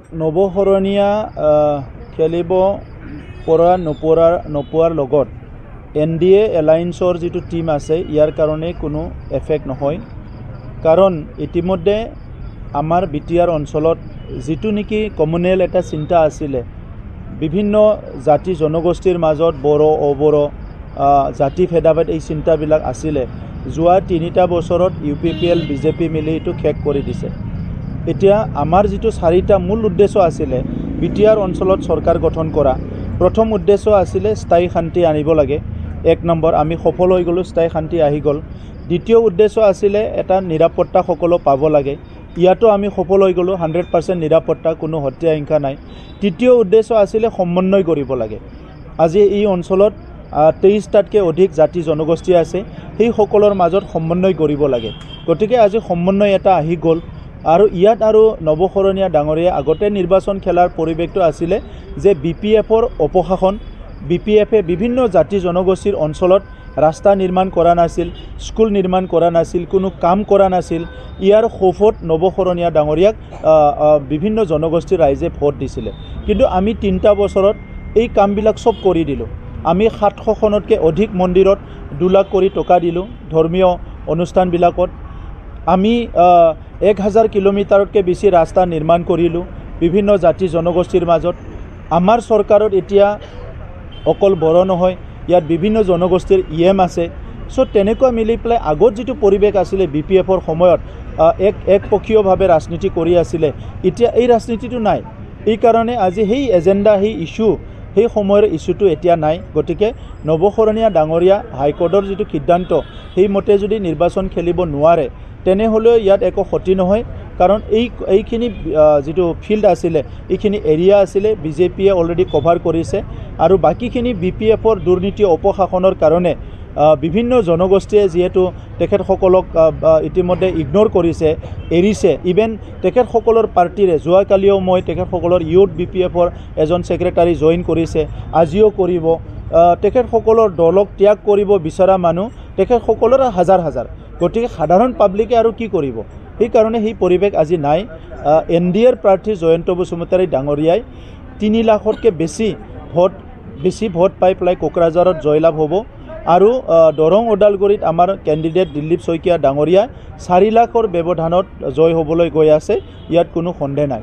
নৱশৰণীয়া খেলিব পৰা নোপোৱাৰ লগত NDA এলায়েন্সৰ যিটো টিম আছে ইয়াৰ কাৰণে কোনো এফেক্ট নহয় কাৰণ ইতিমধ্যে আমাৰ বিটিআৰ অঞ্চলত যিটো নেকি কমুনেল এটা চিন্তা আছিলে বিভিন্ন জাতি জনগোষ্ঠীৰ মাজত বড়ো অবড়ো জাতি ভেদাভেদ এই চিন্তাবিলাক আছিলে যোৱা 3টা বছৰত UPPL BJP মিলি এটো শেষ কৰি দিছে এতিয়া আমাৰ যিটো 4টা মূল উদ্দেশ্য আছিলে বিটিআৰ অঞ্চলত চৰকাৰ গঠন কৰা প্ৰথম উদ্দেশ্য আছিলে স্থায়ী শান্তি আনিব লাগে এক নম্বৰ আমি সফল হৈ গলো স্থায়ী শান্তি আহি গল দ্বিতীয় উদ্দেশ্য আছিলে এটা নিৰাপত্তা সকলো পাব লাগে ইয়াতো আমি সফল হৈ গলো 100% নিৰাপত্তা কোনো হত্যা হিংসা নাই তৃতীয় উদ্দেশ্য আছিলে সমন্বয় কৰিব লাগে আজি এই অঞ্চলত 23টাতকৈ অধিক জাতি জনগোষ্ঠী আছে সেই সকলৰ মাজত সমন্বয় কৰিব লাগে গতিকে আজি সমন্বয় এটা আহি গল আৰু ইয়াত আৰু নৱশৰণীয়া ডাঙৰীয়া আগতে নিৰ্বাচন খেলাৰ পৰিৱেশটো আছিলে যে BPFৰ অপশাসন BPFে বিভিন্ন জাতি জনগোষ্ঠীৰ অঞ্চলত ৰাস্তা নিৰ্মাণ কৰা নাছিল স্কুল নিৰ্মাণ কৰা নাছিল কোনো কাম কৰা নাছিল ইয়াৰ খোফত নৱশৰণীয়া ডাঙৰীয়াক বিভিন্ন জনগোষ্ঠীৰ ৰাইজে ভোট দিছিলে কিন্তু আমি 3টা বছৰত এই কামবিলাক সব কৰি দিলো আমি 700খনতকৈ অধিক মন্দিৰত 2 লাখ কৰি টকা দিলো ধৰ্মীয় অনুষ্ঠানবিলাকত আমি 1000 কিলোমিটাৰতকৈ বেছি ৰাস্তা নিৰ্মাণ কৰিলো বিভিন্ন জাতি জনগোষ্ঠীৰ মাজত আমাৰ চৰকাৰত এতিয়া অকল বড়ো নহয় ইয়াত বিভিন্ন জনগোষ্ঠীৰ EM আছে সো তেনেকুৱা মিলি পেলাই আগত যেটো পৰিৱেশ আছিলে BPFৰ সময়ত একপক্ষীয়ভাৱে ৰাজনীতি কৰি আছিলে এতিয়া এই ৰাজনীতিটো নাই এই কাৰণে আজি সেই এজেন্ডা সেই ইস্যু সেই সময়ৰ ইস্যুটো এতিয়া নাই গতিকে নৱশৰণীয়া ডাঙৰীয়া হাইকোৰ্টৰ যেটো সিদ্ধান্ত সেই মতে যদি নিৰ্বাচন খেলিব নোৱাৰে তেনেহলে ইয়াত একো ক্ষতি নহয় কাৰণ এইখিনি যেটো ফিল্ড আছিলে এইখিনি এৰিয়া আছিলে BJPয়ে অলৰেডি কভাৰ কৰিছে আৰু বাকিখিনি BPFৰ দুৰ্নীতি অপশাসনৰ কাৰণে বিভিন্ন জনগোষ্ঠীয়ে যেহেতু তেখেতসকলক ইতিমধ্যে ইগনোৰ কৰিছে এৰিছে ইভেন তেখেতসকলৰ পাৰ্টিৰে যোৱাকালিও মই তেখেতসকলৰ ইউথ BPFৰ এজন সেক্ৰেটাৰী জয়েন কৰিছে আজিও কৰিব তেখেতসকলৰ দলক ত্যাগ কৰিব বিচৰা মানুহ তেখেতসকলৰ হাজাৰ হাজাৰ গতিকে সাধাৰণ পাব্লিকে আৰু কি কৰিব এই কাৰণে এই পৰিৱেশ আজি নাই NDAৰ প্ৰাৰ্থী জয়ন্ত বসুমতাৰী ডাঙৰীয়াই 3 লাখতকৈ বেছি ভোট পাই পেলাই কোকৰাঝাৰত জয়লাভ হ'ব আৰু দৰং ওদালগুৰিত আমাৰ কেণ্ডিডেট দিলীপ শইকীয়া ডাঙৰীয়া 4 লাখৰ ব্যৱধানত জয় হ'বলৈ গৈ আছে ইয়াত কোনো সন্দেহ নাই